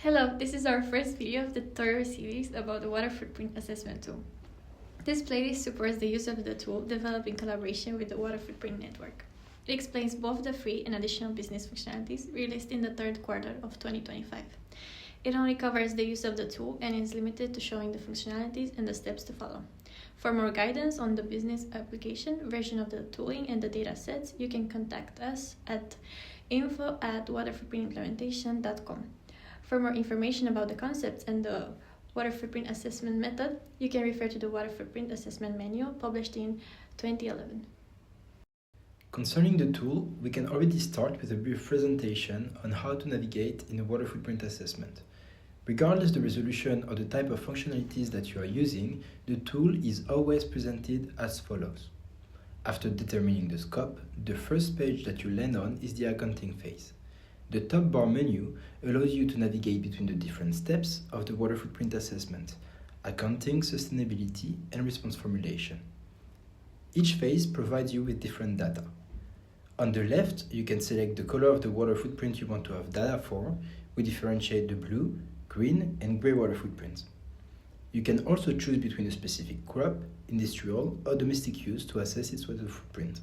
Hello, this is our first video of the tutorial series about the water footprint assessment tool. This playlist supports the use of the tool developed in collaboration with the Water Footprint Network. It explains both the free and additional business functionalities released in the third quarter of 2025. It only covers the use of the tool and is limited to showing the functionalities and the steps to follow. For more guidance on the business application version of the tooling and the datasets, you can contact us at info@waterfootprintimplementation.com. For more information about the concepts and the water footprint assessment method, you can refer to the Water Footprint Assessment Manual published in 2011. Concerning the tool, we can already start with a brief presentation on how to navigate in a water footprint assessment. Regardless the resolution or the type of functionalities that you are using, the tool is always presented as follows. After determining the scope, the first page that you land on is the accounting phase. The top bar menu allows you to navigate between the different steps of the water footprint assessment: accounting, sustainability, and response formulation. Each phase provides you with different data. On the left, you can select the color of the water footprint you want to have data for. We differentiate the blue, green, and gray water footprints. You can also choose between a specific crop, industrial, or domestic use to assess its water footprint.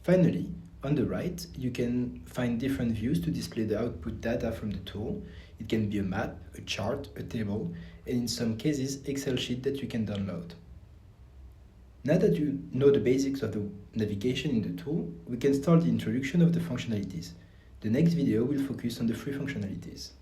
Finally, on the right, you can find different views to display the output data from the tool. It can be a map, a chart, a table, and in some cases, Excel sheet that you can download. Now that you know the basics of the navigation in the tool, we can start the introduction of the functionalities. The next video will focus on the free functionalities.